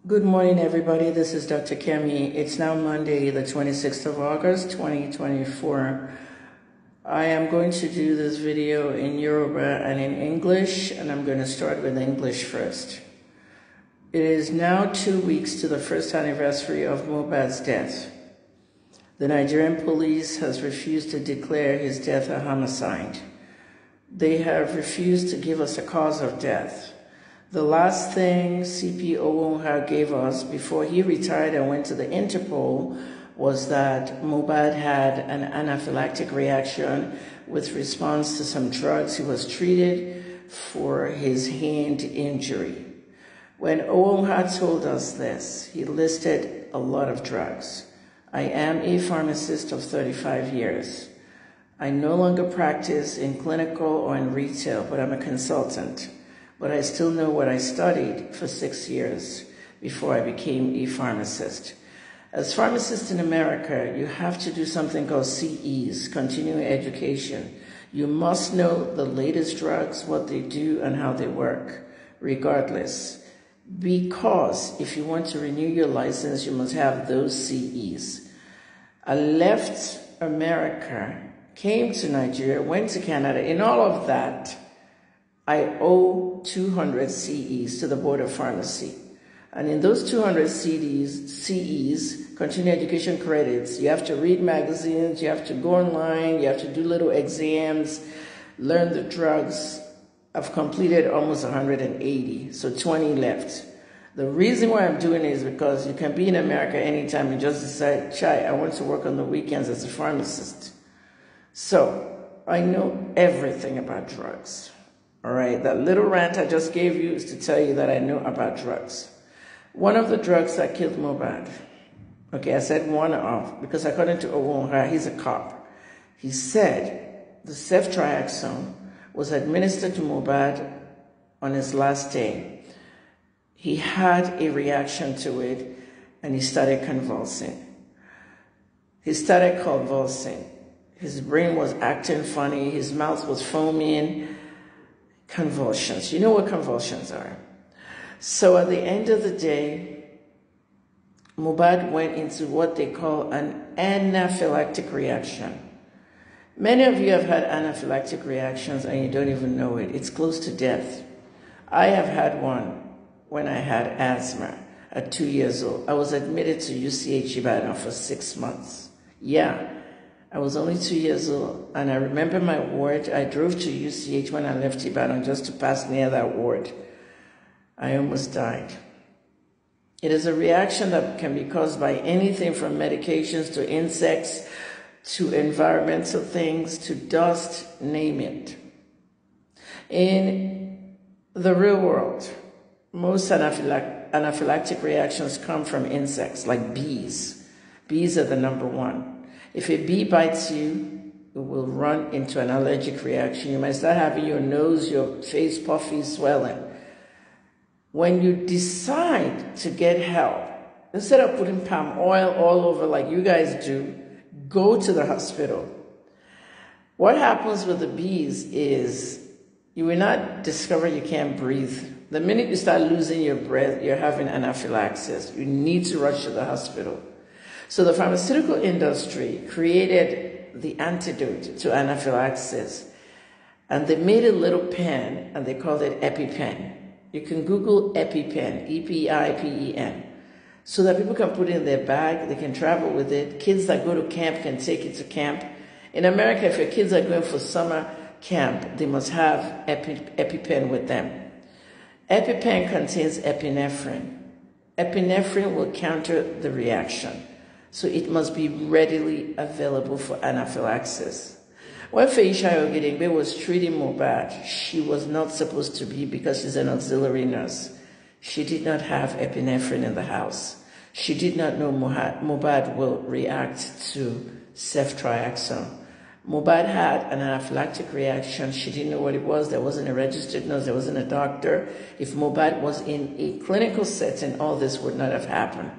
Good morning, everybody. This is Dr. Kemi. It's now Monday, the 26th of August, 2024. I am going to do this video in Yoruba and in English, and I'm going to start with English first. It is now 2 weeks to the first anniversary of Mohbad's death. The Nigerian police has refused to declare his death a homicide. They have refused to give us a cause of death. The last thing CP Owonha gave us before he retired and went to the Interpol was that Mohbad had an anaphylactic reaction with response to some drugs he was treated for his hand injury. When Owonha told us this, he listed a lot of drugs. I am a pharmacist of 35 years. I no longer practice in clinical or in retail, but I'm a consultant. But I still know what I studied for 6 years before I became a pharmacist. As pharmacists in America, you have to do something called CEs, continuing education. You must know the latest drugs, what they do, and how they work, regardless. Because if you want to renew your license, you must have those CEs. I left America, came to Nigeria, went to Canada. In all of that, I owe 200 CEs to the Board of Pharmacy. And in those 200 CEs, continuing education credits, you have to read magazines, you have to go online, you have to do little exams, learn the drugs. I've completed almost 180, so 20 left. The reason why I'm doing it is because you can be in America anytime and just decide, I want to work on the weekends as a pharmacist. So I know everything about drugs. All right, that little rant I just gave you is to tell you that I know about drugs. One of the drugs that killed Mohbad, okay, I said one of, because according to Owonha, he's a cop. He said the ceftriaxone was administered to Mohbad on his last day. He had a reaction to it, and he started convulsing. His brain was acting funny. His mouth was foaming. Convulsions. You know what convulsions are. So at the end of the day, Mohbad went into what they call an anaphylactic reaction. Many of you have had anaphylactic reactions and you don't even know it. It's close to death. I have had one when I had asthma at 2 years old. I was admitted to UCH Ibadan for 6 months. Yeah. I was only 2 years old, and I remember my ward. I drove to UCH when I left Ibadan just to pass near that ward. I almost died. It is a reaction that can be caused by anything from medications to insects to environmental things to dust, name it. In the real world, most anaphylactic reactions come from insects like bees. Bees are the number one. If a bee bites you, it will run into an allergic reaction. You might start having your nose, your face puffy, swelling. When you decide to get help, instead of putting palm oil all over like you guys do, go to the hospital. What happens with the bees is you will not discover you can't breathe. The minute you start losing your breath, you're having anaphylaxis. You need to rush to the hospital. So the pharmaceutical industry created the antidote to anaphylaxis, and they made a little pen, and they called it EpiPen. You can Google EpiPen, E-P-I-P-E-N, so that people can put it in their bag, they can travel with it. Kids that go to camp can take it to camp. In America, if your kids are going for summer camp, they must have EpiPen with them. EpiPen contains epinephrine. Epinephrine will counter the reaction. So it must be readily available for anaphylaxis. When Feisha Ogedengbe was treating Mohbad, she was not supposed to be because she's an auxiliary nurse. She did not have epinephrine in the house. She did not know Mohbad will react to ceftriaxone. Mohbad had an anaphylactic reaction. She didn't know what it was. There wasn't a registered nurse. There wasn't a doctor. If Mohbad was in a clinical setting, all this would not have happened.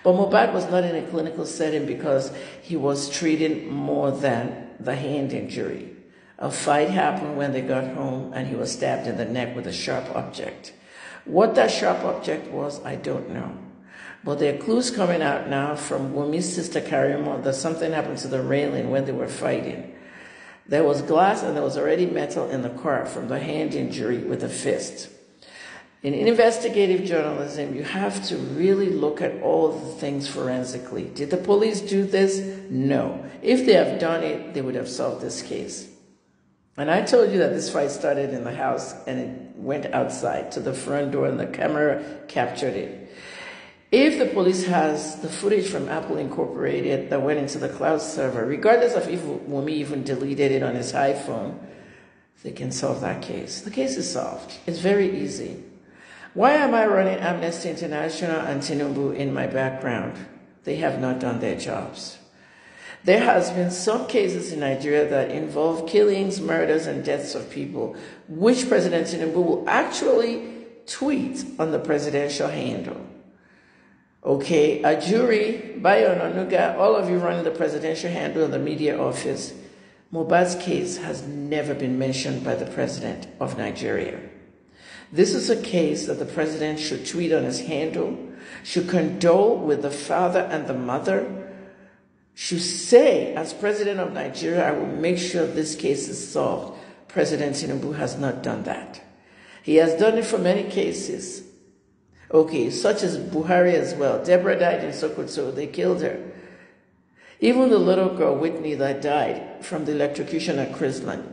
But Mohbad was not in a clinical setting because he was treating more than the hand injury. A fight happened when they got home, and he was stabbed in the neck with a sharp object. What that sharp object was, I don't know. But there are clues coming out now from Wumi's sister Karimo that something happened to the railing when they were fighting. There was glass and there was already metal in the car from the hand injury with a fist. In investigative journalism, you have to really look at all the things forensically. Did the police do this? No. If they have done it, they would have solved this case. And I told you that this fight started in the house and it went outside to the front door and the camera captured it. If the police has the footage from Apple Incorporated that went into the cloud server, regardless of if Wumi even deleted it on his iPhone, they can solve that case. The case is solved. It's very easy. Why am I running Amnesty International and Tinubu in my background? They have not done their jobs. There has been some cases in Nigeria that involve killings, murders, and deaths of people, which President Tinubu will actually tweet on the presidential handle. Okay, a jury, Bayo Onanuga, all of you running the presidential handle in the media office, Mohbad's case has never been mentioned by the president of Nigeria. This is a case that the president should tweet on his handle, should condole with the father and the mother, should say, as president of Nigeria, I will make sure this case is solved. President Tinubu has not done that. He has done it for many cases. Okay, such as Buhari as well. Deborah died in Sokoto. They killed her. Even the little girl, Whitney, that died from the electrocution at Chrisland.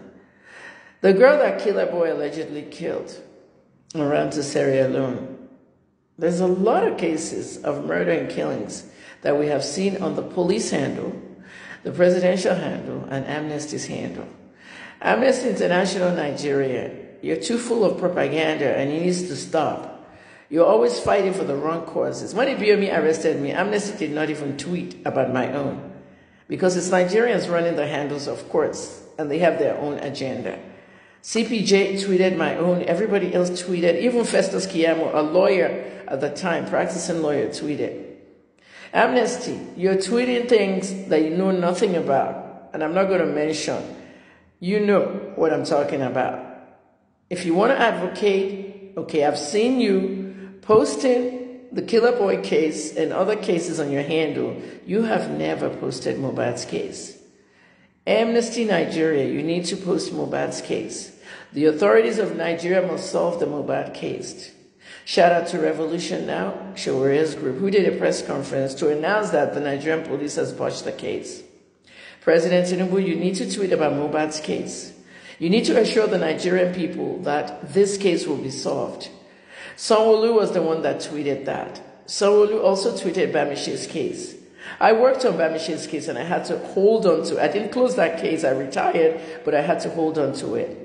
The girl that Killer Boy allegedly killed around to Sierra Leone. There's a lot of cases of murder and killings that we have seen on the police handle, the presidential handle, and Amnesty's handle. Amnesty International Nigeria, you're too full of propaganda and it needs to stop. You're always fighting for the wrong causes. When Ibiomi arrested me, Amnesty did not even tweet about my own because it's Nigerians running the handles of courts and they have their own agenda. CPJ tweeted my own, everybody else tweeted, even Festus Kiyamo, a lawyer at the time, practicing lawyer, tweeted. Amnesty, you're tweeting things that you know nothing about, and I'm not going to mention. You know what I'm talking about. If you want to advocate, okay, I've seen you posting the Killer Boy case and other cases on your handle. You have never posted Mohbad's case. Amnesty Nigeria, you need to post Mohbad's case. The authorities of Nigeria must solve the Mohbad case. Shout out to Revolution Now, Shawaria's group, who did a press conference to announce that the Nigerian police has botched the case. President Tinubu, you need to tweet about Mohbad's case. You need to assure the Nigerian people that this case will be solved. Sanwo-Olu was the one that tweeted that. Sanwo-Olu also tweeted Bamishe's case. I worked on Bamishe's case and I had to hold on to it. I didn't close that case, I retired, but I had to hold on to it.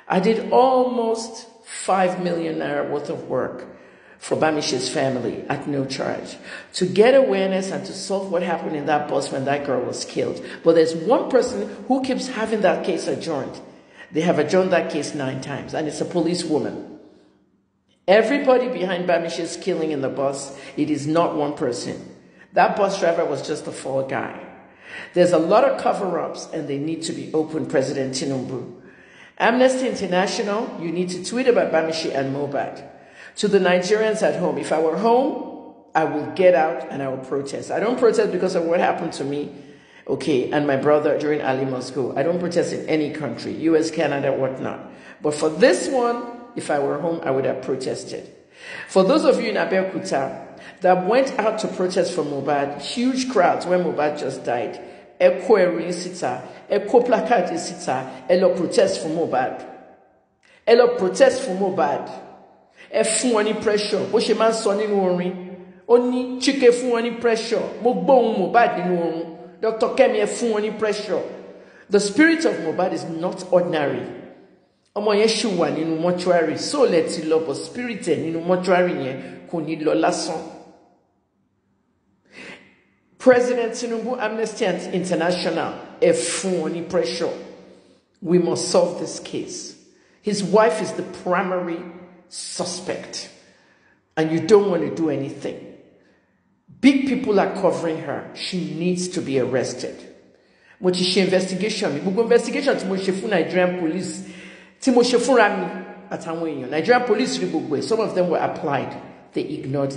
I did almost 5 million naira worth of work for Bamishe's family at no charge to get awareness and to solve what happened in that bus when that girl was killed. But there's one person who keeps having that case adjourned. They have adjourned that case 9 times, and it's a policewoman. Everybody behind Bamishe's killing in the bus, it is not one person. That bus driver was just a fall guy. There's a lot of cover-ups, and they need to be open, President Tinubu. Amnesty International, you need to tweet about Bamishe and Mohbad. To the Nigerians at home, if I were home, I will get out and I will protest. I don't protest because of what happened to me, okay, and my brother during Ali Moscow. I don't protest in any country, US, Canada, whatnot. But for this one, if I were home, I would have protested. For those of you in Abeokuta that went out to protest for Mohbad, huge crowds when Mohbad just died, Eko Erin Sita, Eko Placard Sita, Elo protest for Mohbad. Elo protest for Mohbad. E fun won ni pressure. Bó ṣe máa ń sọ nínú orin. Ó ní chike fun won ni pressure. Mo gbóhùn Mohbad nínú orun. Dr. Kemi e fun won ni pressure. The spirit of Mohbad is not ordinary. Ọmọ yẹn ṣì wà nínú mortuary. So let it lọ, but spirit ẹ̀ nínú mortuary yẹn kò ní lọ lásán. President Tinubu, Amnesty International, e fun won ni pressure. We must solve this case. His wife is the primary suspect, and you don't want to do anything. Big people are covering her. She needs to be arrested. Mo ti ṣe investigation mi. Gbogbo investigation tí mo ṣe fún Nigerian police, tí mo ṣe fúnra mi àtàwọn èèyàn. Nigerian police rí gbogbo ẹ̀. Some of them were applied. They ignored